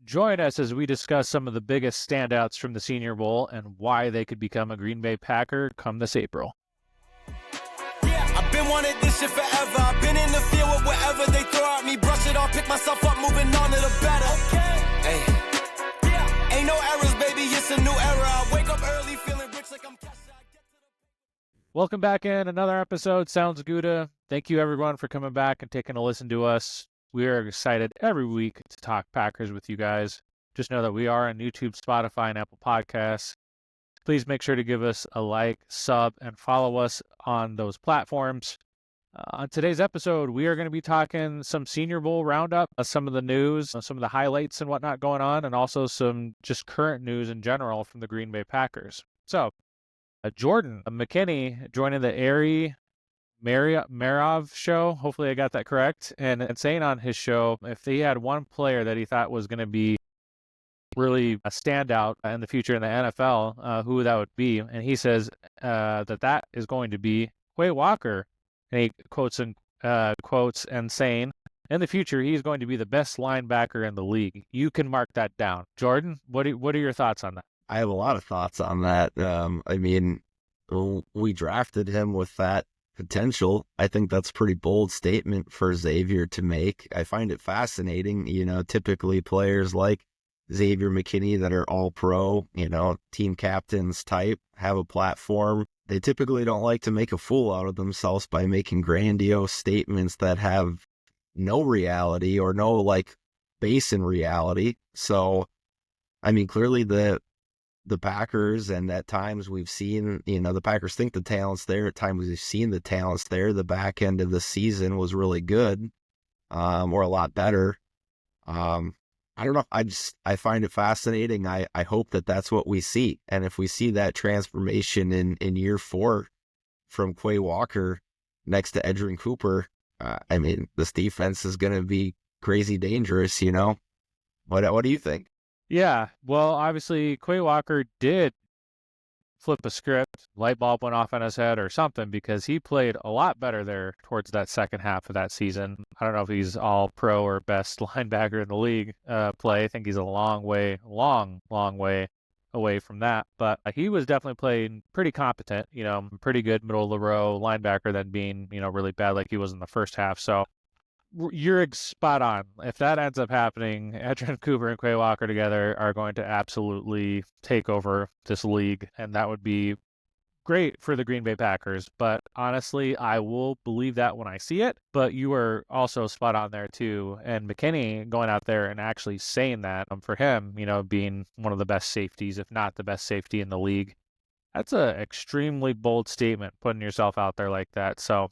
Join us as we discuss some of the biggest standouts from the Senior Bowl and why they could become a Green Bay Packer come this April. Yeah, I've been wanting this shit forever. I've been in the field with whatever they throw at me. Brush it off, pick myself up, moving on to the better. Hey. Yeah. Ain't no errors, baby, it's a new era. I wake up early feeling rich like I'm cash. Welcome back in another episode. Sounds Gouda. Thank you everyone for coming back and taking a listen to us. We are excited every week to talk Packers with you guys. Just know that we are on YouTube, Spotify, and Apple Podcasts. Please make sure to give us a like, sub, and follow us on those platforms. On today's episode, we are going to be talking some Senior Bowl roundup, some of the news, some of the highlights and whatnot going on, and also some just current news in general from the Green Bay Packers. So, Jordan McKinney joining the Ari Marov show. Hopefully I got that correct. And saying on his show, if he had one player that he thought was going to be really a standout in the future in the NFL, who that would be. And he says that is going to be Quay Walker. And he quotes and saying, in the future, he's going to be the best linebacker in the league. You can mark that down. Jordan, what are your thoughts on that? I have a lot of thoughts on that. We drafted him with that potential. I think that's a pretty bold statement for Xavier to make. I find it fascinating. Typically players like Xavier McKinney that are all pro, team captains type, have a platform. They typically don't like to make a fool out of themselves by making grandiose statements that have no reality or no base in reality. So, clearly the Packers, and at times we've seen, the Packers think the talent's there. At times we've seen the talent's there. The back end of the season was really good, or a lot better. I don't know. I find it fascinating. I hope that that's what we see. And if we see that transformation in year 4 from Quay Walker next to Edgerrin Cooper, this defense is going to be crazy dangerous, What do you think? Yeah, well, obviously, Quay Walker did flip a script. Light bulb went off on his head or something because he played a lot better there towards that second half of that season. I don't know if he's all pro or best linebacker in the league play. I think he's a long way away from that. But he was definitely playing pretty competent, pretty good middle of the row linebacker than being, really bad like he was in the first half. So you're spot on. If that ends up happening, Edgerrin Cooper and Quay Walker together are going to absolutely take over this league, and that would be great for the Green Bay Packers. But honestly, I will believe that when I see it. But you are also spot on there too. And McKinney going out there and actually saying that for him, being one of the best safeties, if not the best safety in the league, that's an extremely bold statement, putting yourself out there like that. So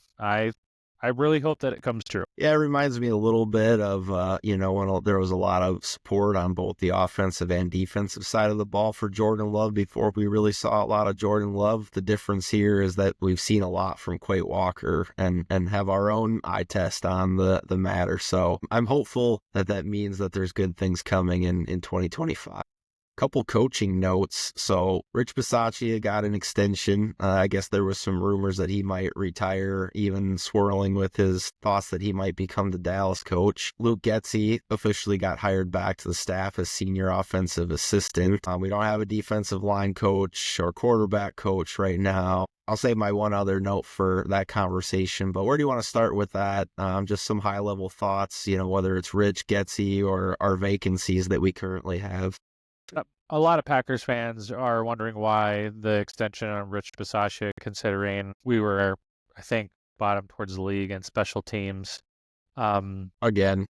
I really hope that it comes true. Yeah, it reminds me a little bit of, when there was a lot of support on both the offensive and defensive side of the ball for Jordan Love before we really saw a lot of Jordan Love. The difference here is that we've seen a lot from Quay Walker and have our own eye test on the matter. So I'm hopeful that means that there's good things coming in 2025. Couple coaching notes. So Rich Bisaccia got an extension. I guess there was some rumors that he might retire, even swirling with his thoughts that he might become the Dallas coach. Luke Getsy officially got hired back to the staff as senior offensive assistant. We don't have a defensive line coach or quarterback coach right now. I'll save my one other note for that conversation, but where do you want to start with that? Just some high-level thoughts, whether it's Rich, Getsy, or our vacancies that we currently have. A lot of Packers fans are wondering why the extension on Rich Bisaccia, considering we were, I think, bottom towards the league in special teams. Again,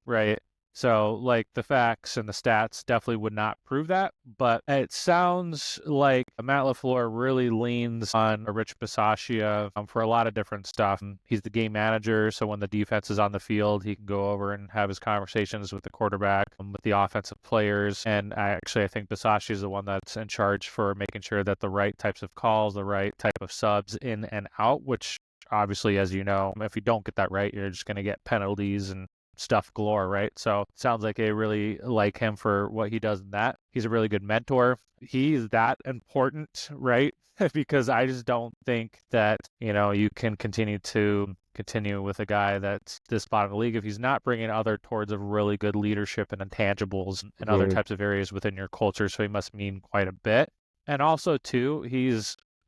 right? So, the facts and the stats definitely would not prove that, but it sounds like Matt LaFleur really leans on Rich Bisaccia for a lot of different stuff. He's the game manager, so when the defense is on the field, he can go over and have his conversations with the quarterback, with the offensive players, and I think Bisaccia is the one that's in charge for making sure that the right types of calls, the right type of subs in and out, which obviously, as you know, if you don't get that right, you're just going to get penalties and stuff galore, right? So it sounds like they really like him for what he does in that. He's a really good mentor. He's that important, right? Because I just don't think that, you can continue with a guy that's this bottom of the league if he's not bringing other towards of really good leadership and intangibles and other types of areas within your culture. So he must mean quite a bit. And also too,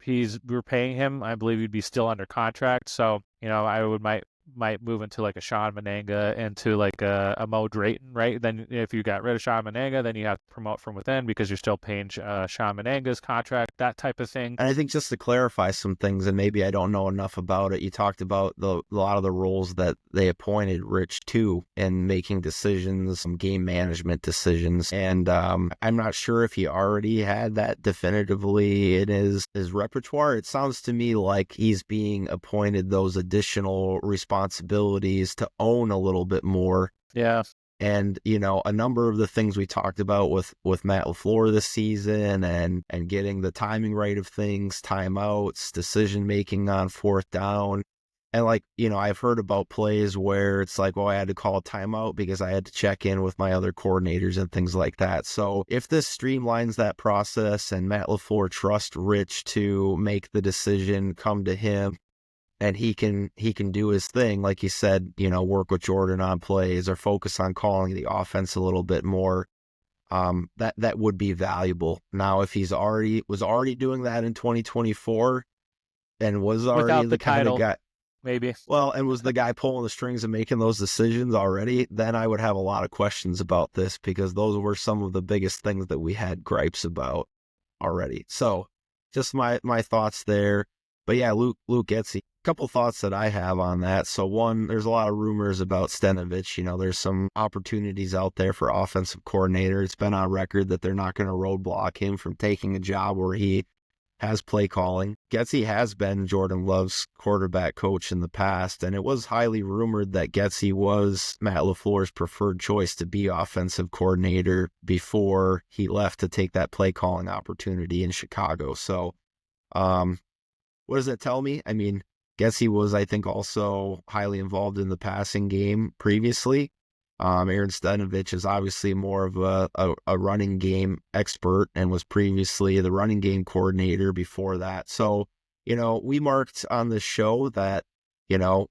we're paying him. I believe he'd be still under contract. So, I might move into like a Sean Mananga into like a Mo Drayton, right? Then if you got rid of Sean Mananga, then you have to promote from within because you're still paying Sean Mananga's contract, that type of thing. And I think just to clarify some things, and maybe I don't know enough about it, you talked about a lot of the roles that they appointed Rich to in making decisions, some game management decisions. And I'm not sure if he already had that definitively in his repertoire. It sounds to me like he's being appointed those additional responsibilities to own a little bit more. Yeah. And, a number of the things we talked about with Matt LaFleur this season and getting the timing right of things, timeouts, decision-making on fourth down. And I've heard about plays where it's like, well, I had to call a timeout because I had to check in with my other coordinators and things like that. So if this streamlines that process and Matt LaFleur trusts Rich to make the decision, come to him, and he can do his thing, like you said, work with Jordan on plays or focus on calling the offense a little bit more. That would be valuable. Now, if was already doing that in 2024 and was already without the kind title, of guy, maybe. Well, and was the guy pulling the strings and making those decisions already, then I would have a lot of questions about this because those were some of the biggest things that we had gripes about already. So just my thoughts there. But yeah, Luke Getsy. Couple thoughts that I have on that. So one, there's a lot of rumors about Stenavich. There's some opportunities out there for offensive coordinator. It's been on record that they're not going to roadblock him from taking a job where he has play calling. Getsy has been Jordan Love's quarterback coach in the past, and it was highly rumored that Getsy was Matt LaFleur's preferred choice to be offensive coordinator before he left to take that play calling opportunity in Chicago. So, what does that tell me? I mean, Getsy was, I think, also highly involved in the passing game previously. Aaron Stenavich is obviously more of a running game expert and was previously the running game coordinator before that. So, we marked on the show that,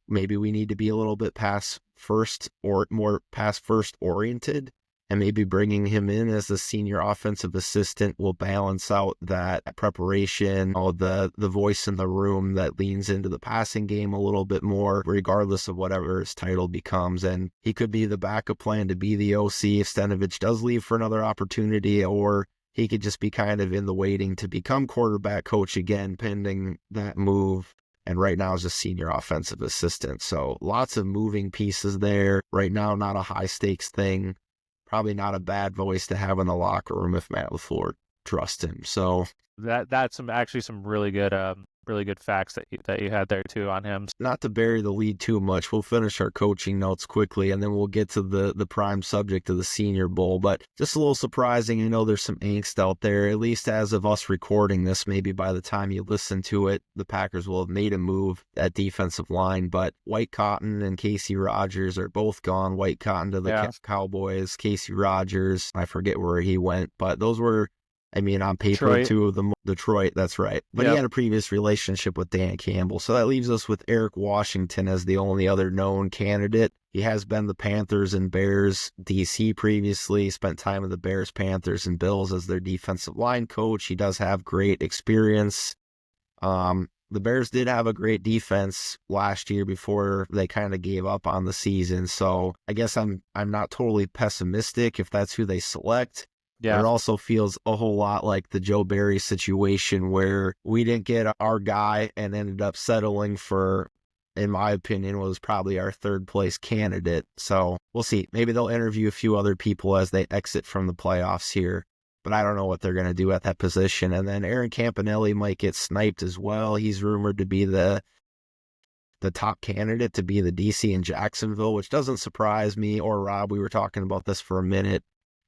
maybe we need to be a little bit pass first or more pass first oriented. And maybe bringing him in as the senior offensive assistant will balance out that preparation, the voice in the room that leans into the passing game a little bit more, regardless of whatever his title becomes. And he could be the backup plan to be the OC if Stenavich does leave for another opportunity, or he could just be kind of in the waiting to become quarterback coach again, pending that move. And right now is a senior offensive assistant. So lots of moving pieces there. Right now, not a high stakes thing. Probably not a bad voice to have in the locker room if Matt LaFleur trusts him. So that's some really good facts that you had there too on him. Not to bury the lead too much, we'll finish our coaching notes quickly and then we'll get to the prime subject of the Senior Bowl. But just a little surprising, I know there's some angst out there, at least as of us recording this. Maybe by the time you listen to it, the Packers will have made a move at defensive line. But White Cotton and Casey Rogers are both gone. White Cotton to the Cowboys, Casey Rogers, I forget where he went, but those were, on paper, Detroit. Two of them, Detroit, that's right. But he had a previous relationship with Dan Campbell. So that leaves us with Eric Washington as the only other known candidate. He has been the Panthers and Bears DC previously, spent time with the Bears, Panthers, and Bills as their defensive line coach. He does have great experience. The Bears did have a great defense last year before they kind of gave up on the season. So I guess I'm not totally pessimistic if that's who they select. Yeah. But it also feels a whole lot like the Joe Barry situation where we didn't get our guy and ended up settling for, in my opinion, was probably our third place candidate. So we'll see. Maybe they'll interview a few other people as they exit from the playoffs here, but I don't know what they're going to do at that position. And then Aaron Campanelli might get sniped as well. He's rumored to be the top candidate to be the DC in Jacksonville, which doesn't surprise me or Rob. We were talking about this for a minute.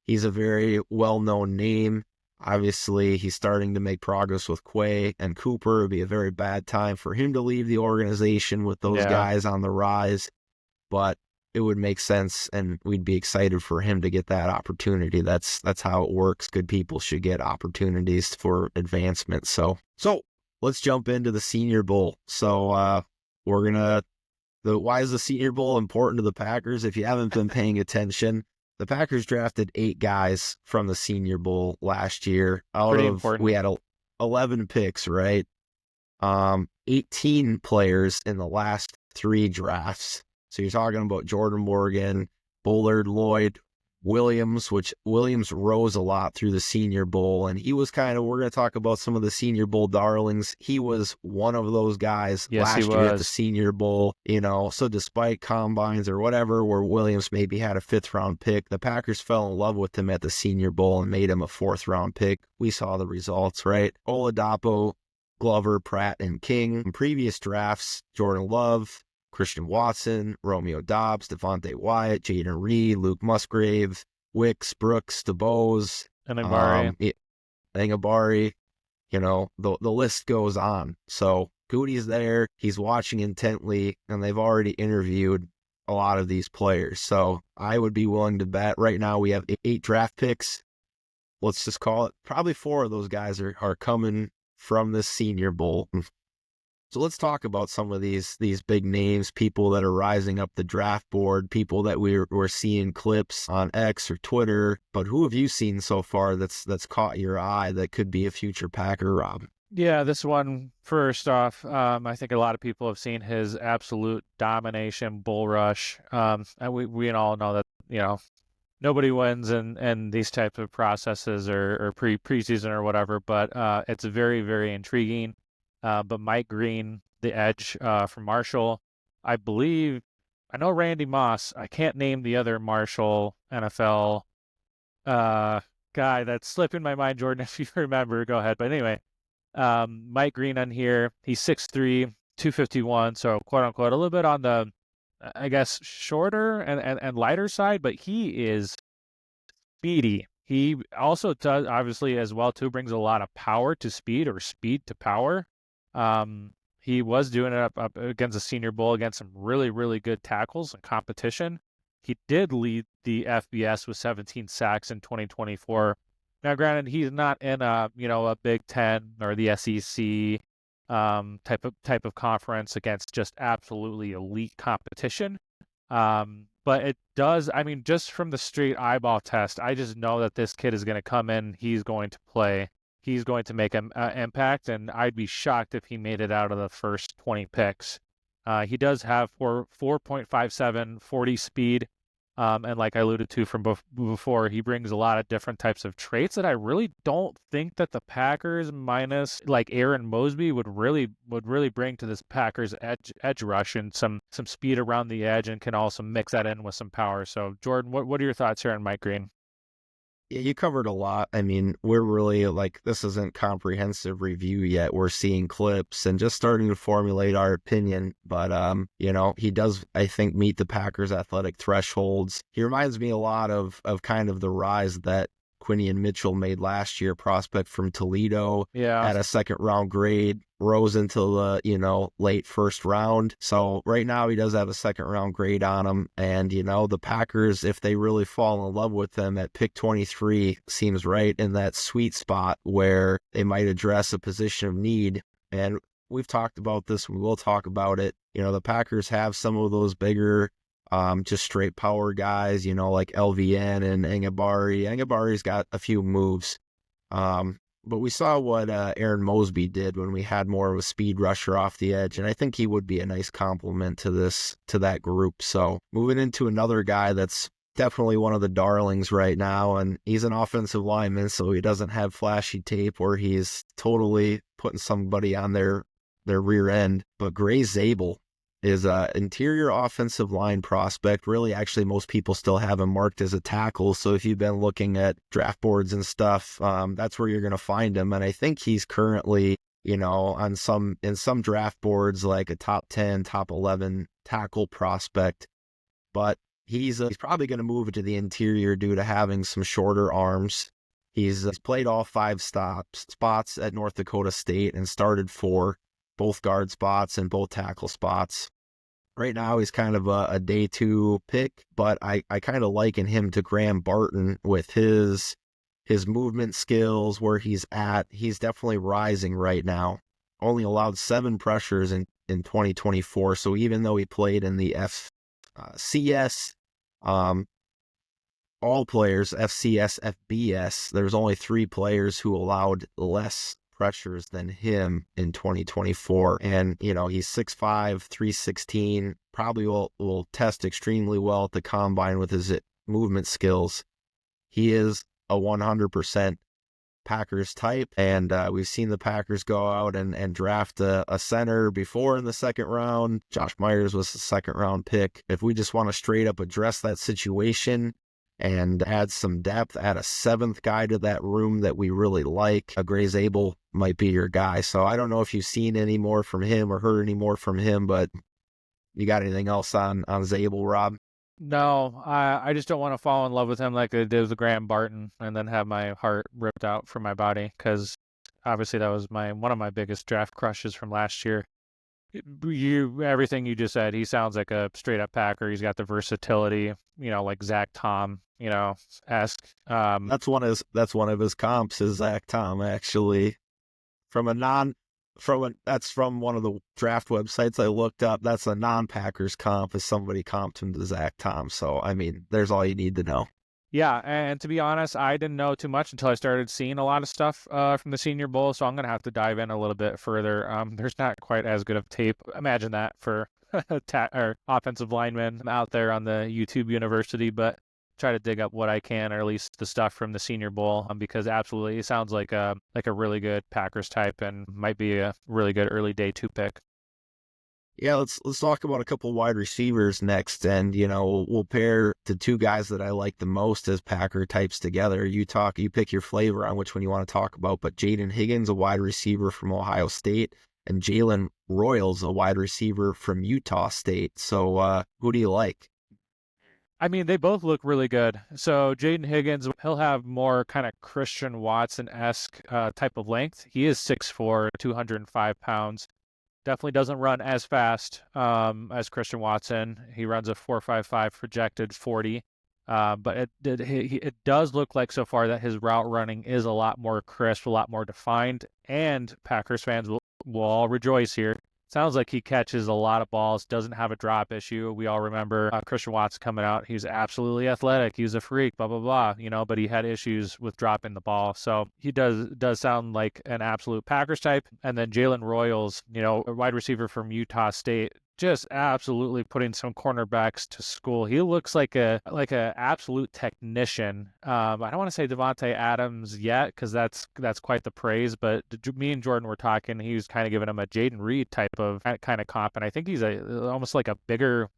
He's a very well-known name. Obviously, he's starting to make progress with Quay and Cooper. It would be a very bad time for him to leave the organization with those guys on the rise. But it would make sense, and we'd be excited for him to get that opportunity. That's how it works. Good people should get opportunities for advancement. So let's jump into the Senior Bowl. So why is the Senior Bowl important to the Packers? If you haven't been paying attention, the Packers drafted 8 guys from the Senior Bowl last year. We had 11 picks, right? 18 players in the last 3 drafts. So you're talking about Jordan Morgan, Bullard, Lloyd, Williams, which Williams rose a lot through the Senior Bowl, and he was we're going to talk about some of the Senior Bowl darlings. He was one of those guys last year at the Senior Bowl, so despite combines or whatever, where Williams maybe had a 5th round pick, the Packers fell in love with him at the Senior Bowl and made him a 4th round pick. We saw the results, right? Oladapo, Glover, Pratt, and King. In previous drafts, Jordan Love, Christian Watson, Romeo Doubs, Devontae Wyatt, Jaden Reed, Luke Musgrave, Wicks, Brooks, DeBose, Angabari. The list goes on. So Goody's there, he's watching intently, and they've already interviewed a lot of these players. So I would be willing to bet right now we have 8 draft picks. Let's just call it probably 4 of those guys are coming from the Senior Bowl. So let's talk about some of these big names, people that are rising up the draft board, people that we're seeing clips on X or Twitter. But who have you seen so far that's caught your eye that could be a future Packer, Rob? Yeah, this one, first off, I think a lot of people have seen his absolute domination, bull rush. And we all know that, nobody wins in these types of processes or preseason or whatever, but it's very, very intriguing. But Mike Green, the edge from Marshall, I know Randy Moss. I can't name the other Marshall NFL guy that's slipping my mind, Jordan, if you remember, go ahead. But anyway, Mike Green on here, he's 6'3", 251, so quote-unquote a little bit on the, I guess, shorter and lighter side, but he is speedy. He also does, obviously, as well, too, brings a lot of power to speed or speed to power. He was doing it up against the Senior Bowl against some really, really good tackles and competition. He did lead the FBS with 17 sacks in 2024. Now, granted, he's not in a Big Ten or the SEC type of conference against just absolutely elite competition. But it does, just from the straight eyeball test, I just know that this kid is going to come in, he's going to play. He's going to make an impact, and I'd be shocked if he made it out of the first 20 picks. He does have 4.57 40 speed, and like I alluded to from before, he brings a lot of different types of traits that I really don't think that the Packers, minus like Aaron Mosby, would really bring to this Packers edge rush, and some speed around the edge, and can also mix that in with some power. So, Jordan, what are your thoughts here on Mike Green? Yeah, you covered a lot. We're really this isn't comprehensive review yet. We're seeing clips and just starting to formulate our opinion. But, he does, I think, meet the Packers' athletic thresholds. He reminds me a lot of kind of the rise that Quinion Mitchell made last year, prospect from Toledo, at a 2nd round grade, rose into the, late 1st round. So right now he does have a 2nd round grade on him. And, the Packers, if they really fall in love with him at pick 23, seems right in that sweet spot where they might address a position of need. And we've talked about this, we will talk about it. The Packers have some of those bigger, just straight power guys, like LVN and Angabari. Angabari's got a few moves. But we saw what Aaron Mosby did when we had more of a speed rusher off the edge, and I think he would be a nice complement to that group. So moving into another guy that's definitely one of the darlings right now, and he's an offensive lineman, so he doesn't have flashy tape where he's totally putting somebody on their rear end. But Gray Zabel is an interior offensive line prospect. Really, actually, most people still have him marked as a tackle. So if you've been looking at draft boards and stuff, that's where you're going to find him. And I think he's currently, in some draft boards, like a top 10, top 11 tackle prospect. But he's probably going to move into the interior due to having some shorter arms. He's played all 5 spots at North Dakota State and started 4. Both guard spots and both tackle spots. Right now, he's kind of a day 2 pick, but I kind of liken him to Graham Barton with his movement skills, where he's at. He's definitely rising right now. Only allowed 7 pressures in 2024. So even though he played in the FCS, all players, FCS, FBS, there's only 3 players who allowed less pressures than him in 2024. And, he's 6'5", 316, probably will test extremely well at the combine with his movement skills. He is a 100% Packers type, and we've seen the Packers go out and draft a center before in the second round. Josh Myers was the second round pick. If we just want to straight up address that situation and add some depth, add a 7th guy to that room that we really like, Gray Zabel might be your guy. So I don't know if you've seen any more from him or heard any more from him, but you got anything else on Zabel, Rob? No, I just don't want to fall in love with him like I did with Graham Barton and then have my heart ripped out from my body, because obviously that was one of my biggest draft crushes from last year. Everything you just said, he sounds like a straight up Packer. He's got the versatility, like Zach Tom, esque. That's one of his comps is Zach Tom, actually. That's from one of the draft websites I looked up. That's a non-Packers comp, as somebody comped him to Zach Tom. So, there's all you need to know. Yeah, and to be honest, I didn't know too much until I started seeing a lot of stuff from the Senior Bowl, so I'm going to have to dive in a little bit further. There's not quite as good of tape. Imagine that for or offensive linemen out there on the YouTube University, but try to dig up what I can, or at least the stuff from the Senior Bowl, because absolutely it sounds like a really good Packers type and might be a really good early day 2 pick. Yeah, let's talk about a couple wide receivers next, and we'll pair the 2 guys that I like the most as Packer types together. You pick your flavor on which one you want to talk about, but Jaden Higgins, a wide receiver from Ohio State, and Jalen Royals, a wide receiver from Utah State. So who do you like? They both look really good. So Jaden Higgins, he'll have more kind of Christian Watson-esque type of length. He is 6'4", 205 pounds. Definitely doesn't run as fast as Christian Watson. He runs a 4.55 projected 40. But it does look like so far that his route running is a lot more crisp, a lot more defined, and Packers fans will all rejoice here. Sounds like he catches a lot of balls, doesn't have a drop issue. We all remember Christian Watson coming out. He was absolutely athletic. He was a freak, blah, blah, blah, but he had issues with dropping the ball. So he does sound like an absolute Packers type. And then Jalen Royals, a wide receiver from Utah State, just absolutely putting some cornerbacks to school. He looks like a absolute technician. I don't want to say Devontae Adams yet, because that's quite the praise. But me and Jordan were talking. He was kind of giving him a Jaden Reed type of kind of comp, and I think he's almost like a bigger,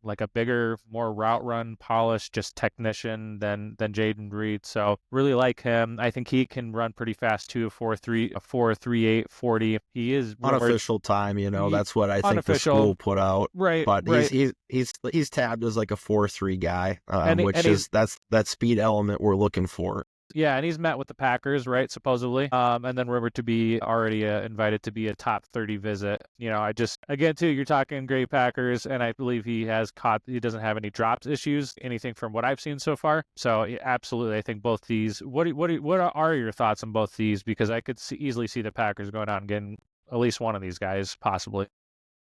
more route run polished, just technician than Jaden Reed. So really like him. I think he can run pretty fast too. 4.38 40. He is unofficial time. That's what I think the school put out. Right, but right. He's tabbed as like a 4.3 guy, that speed element we're looking for. Yeah, and he's met with the Packers, right, supposedly, and then rumored to be already invited to be a top 30 visit. Again, too, you're talking great Packers, and I believe he doesn't have any drops issues, anything from what I've seen so far. So, yeah, absolutely, I think both these. What are your thoughts on both these? Because I could easily see the Packers going out and getting at least one of these guys, possibly.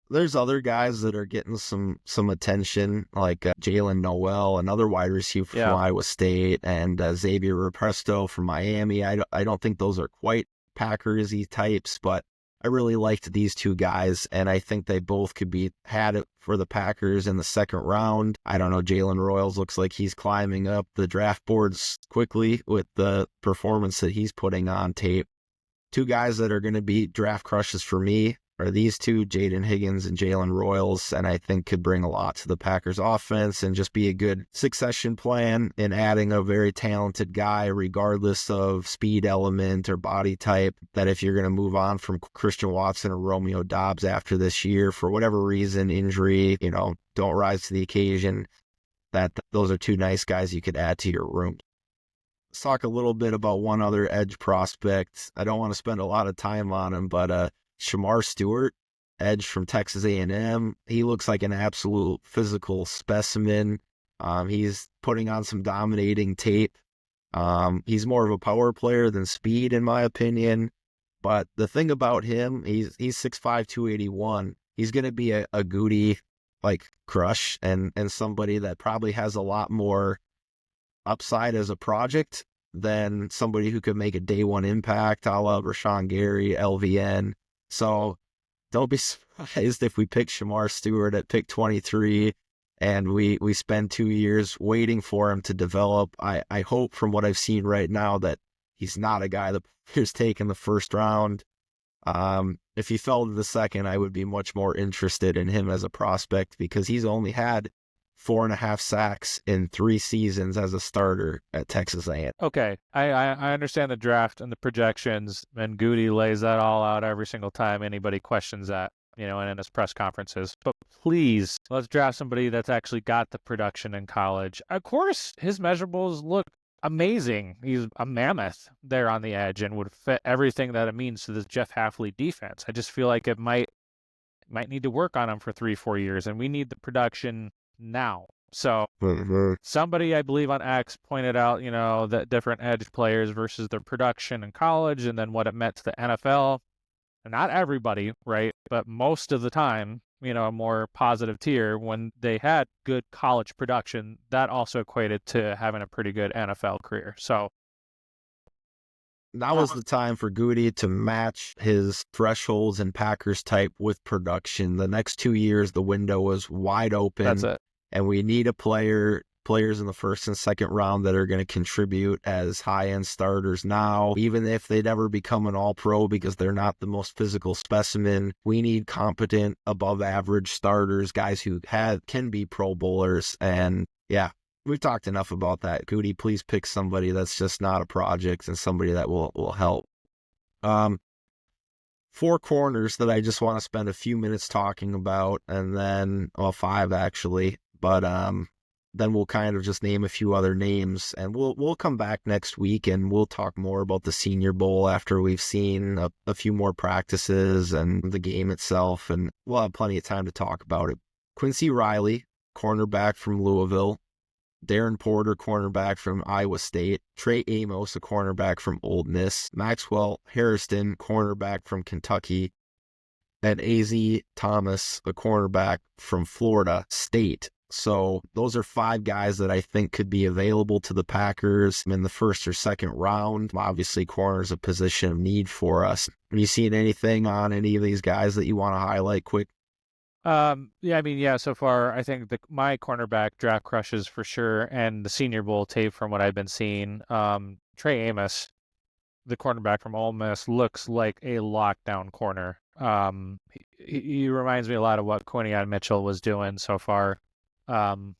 There's other guys that are getting some attention, like Jalen Noel, another wide receiver from Iowa State, and Xavier Represto from Miami. I don't think those are quite Packers-y types, but I really liked these 2 guys, and I think they both could be had it for the Packers in the second round. I don't know, Jalen Royals looks like he's climbing up the draft boards quickly with the performance that he's putting on tape. 2 guys that are going to be draft crushes for me are these 2, Jaden Higgins and Jalen Royals, and I think could bring a lot to the Packers offense and just be a good succession plan in adding a very talented guy, regardless of speed element or body type, that if you're going to move on from Christian Watson or Romeo Doubs after this year, for whatever reason, injury, don't rise to the occasion, that those are 2 nice guys you could add to your room. Let's talk a little bit about one other edge prospect. I don't want to spend a lot of time on him, but Shamar Stewart, edge from Texas A&M. He looks like an absolute physical specimen. He's putting on some dominating tape. He's more of a power player than speed, in my opinion. But the thing about him, he's 6'5", 281. He's going to be a Goody crush and somebody that probably has a lot more upside as a project than somebody who could make a day one impact, a la Rashan Gary, LVN. So don't be surprised if we pick Shamar Stewart at pick 23 and we spend 2 years waiting for him to develop. I hope from what I've seen right now that he's not a guy that players take in the first round. If he fell to the second, I would be much more interested in him as a prospect because he's only had 4.5 sacks in 3 seasons as a starter at Texas A&M. Okay, I understand the draft and the projections, and Goody lays that all out every single time anybody questions that, and in his press conferences. But please, let's draft somebody that's actually got the production in college. Of course, his measurables look amazing. He's a mammoth there on the edge and would fit everything that it means to this Jeff Hafley defense. I just feel like it might need to work on him for 3-4 years, and we need the production now. So somebody, I believe on X, pointed out, that different edge players versus their production in college and then what it meant to the NFL. And not everybody, right? But most of the time, a more positive tier when they had good college production, that also equated to having a pretty good NFL career. So that was the time for Goody to match his thresholds and Packers type with production. The next 2 years, the window was wide open. That's it. And we need players in the first and second round that are going to contribute as high-end starters now, even if they never become an all-pro because they're not the most physical specimen. We need competent, above-average starters, guys who can be Pro Bowlers. And yeah, we've talked enough about that. Goody, please pick somebody that's just not a project and somebody that will help. 4 corners that I just want to spend a few minutes talking about, and then 5 actually. But then we'll kind of just name a few other names, and we'll come back next week and we'll talk more about the Senior Bowl after we've seen a few more practices and the game itself, and we'll have plenty of time to talk about it. Quincy Riley, cornerback from Louisville. Darren Porter, cornerback from Iowa State. Trey Amos, a cornerback from Ole Miss. Maxwell Harrison, cornerback from Kentucky. And A.Z. Thomas, a cornerback from Florida State. So those are 5 guys that I think could be available to the Packers in the first or second round. Obviously, corner is a position of need for us. Have you seen anything on any of these guys that you want to highlight quick? So far, I think my cornerback draft crushes for sure, and the Senior Bowl tape from what I've been seeing. Trey Amos, the cornerback from Ole Miss, looks like a lockdown corner. He reminds me a lot of what Quinion Mitchell was doing so far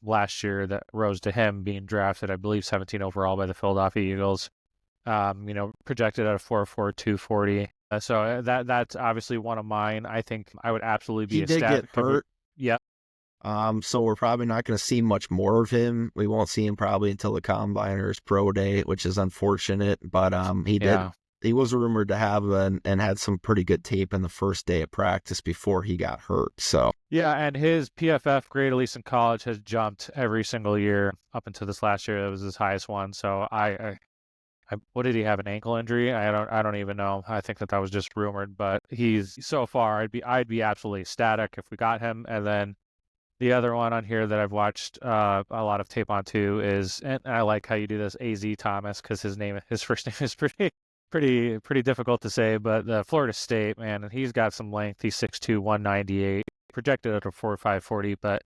last year that rose to him being drafted, I believe, 17 overall by the Philadelphia Eagles. Projected at a 4.4, 240. So that's obviously one of mine. I think I would absolutely be ecstatic. He did get hurt. Yep. So we're probably not going to see much more of him. We won't see him probably until the Combine or his pro day, which is unfortunate. But he did. Yeah. He was rumored to have and had some pretty good tape in the first day of practice before he got hurt. So yeah, and his PFF grade, at least in college, has jumped every single year up until this last year. That was his highest one. So I what did he have, an ankle injury? I don't even know. I think that was just rumored, but he's so far I'd be absolutely ecstatic if we got him. And then the other one on here that I've watched a lot of tape on too is, and I like how you do this, A.Z. Thomas, because his first name is pretty difficult to say, but the Florida State, man, and he's got some length. He's 6'2", 198, projected at a 4.5 40, but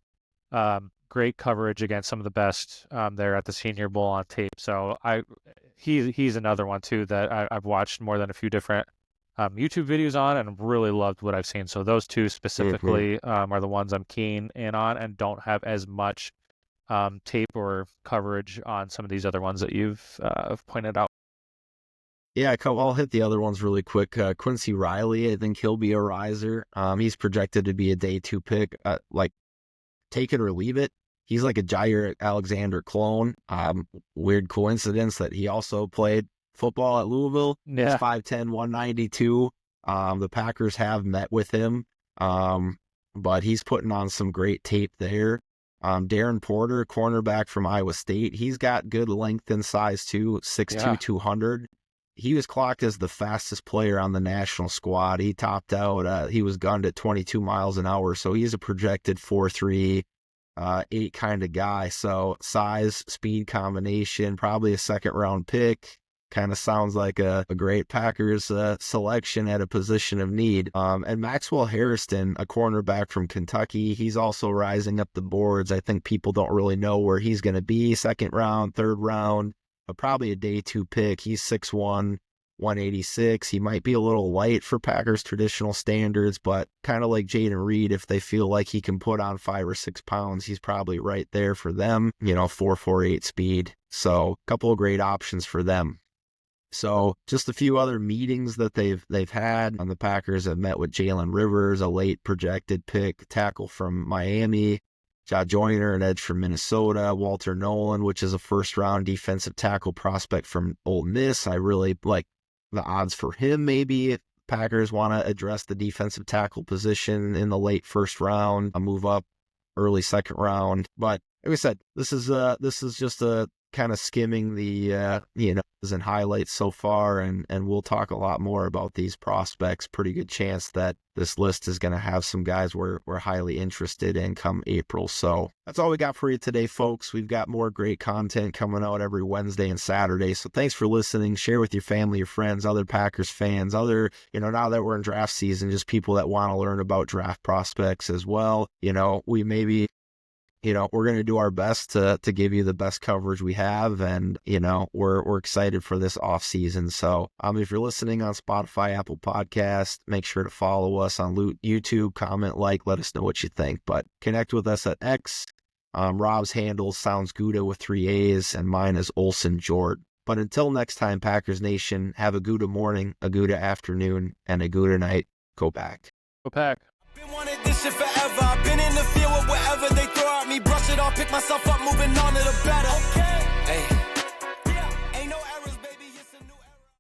great coverage against some of the best there at the Senior Bowl on tape. So he's another one too that I've watched more than a few different YouTube videos on and really loved what I've seen. So those 2 specifically are the ones I'm keen in on and don't have as much tape or coverage on some of these other ones that you've pointed out. Yeah, I'll hit the other ones really quick. Quincy Riley, I think he'll be a riser. He's projected to be a day 2 pick. Take it or leave it. He's like a Jaire Alexander clone. Weird coincidence that he also played football at Louisville. Yeah. He's 5'10", 192. The Packers have met with him. But he's putting on some great tape there. Darren Porter, cornerback from Iowa State, he's got good length and size too, 6'2", 200. He was clocked as the fastest player on the national squad. He topped out, he was gunned at 22 miles an hour, so he's a projected 4.3, 8 kind of guy. So size, speed combination, probably a second-round pick. Kind of sounds like a great Packers selection at a position of need. And Maxwell Harrison, a cornerback from Kentucky, he's also rising up the boards. I think people don't really know where he's going to be, second round, third round, but probably a day 2 pick. He's 6'1", 186. He might be a little light for Packers traditional standards, but kind of like Jaden Reed, if they feel like he can put on 5 or 6 pounds, he's probably right there for them. 4.48 speed. So a couple of great options for them. So just a few other meetings that they've had. The Packers have met with Jalen Rivers, a late projected pick, tackle from Miami, Ja Joyner, an edge from Minnesota, Walter Nolan, which is a first-round defensive tackle prospect from Ole Miss. I really like the odds for him maybe if Packers want to address the defensive tackle position in the late first round, a move up early second round. But like I said, this is just a kind of skimming the and highlights so far, and we'll talk a lot more about these prospects. Pretty good chance that this list is going to have some guys we're highly interested in come April. So that's all we got for you today, folks. We've got more great content coming out every Wednesday and Saturday. So thanks for listening. Share with your family, your friends, other Packers fans, other, now that we're in draft season, just people that want to learn about draft prospects as well. We maybe we're going to do our best to give you the best coverage we have. And, we're excited for this off season. So, if you're listening on Spotify, Apple Podcast, make sure to follow us on YouTube, comment, let us know what you think, but connect with us at X. Rob's handle sounds Gouda with 3 A's and mine is Olson Jord. But until next time, Packers Nation, have a Gouda morning, a Gouda afternoon, and a Gouda night. Go Pack. Go Pack. Been wanted this shit forever. I've been in the field with whatever they throw at me. Brush it off, pick myself up, moving on to the better. Okay. Hey.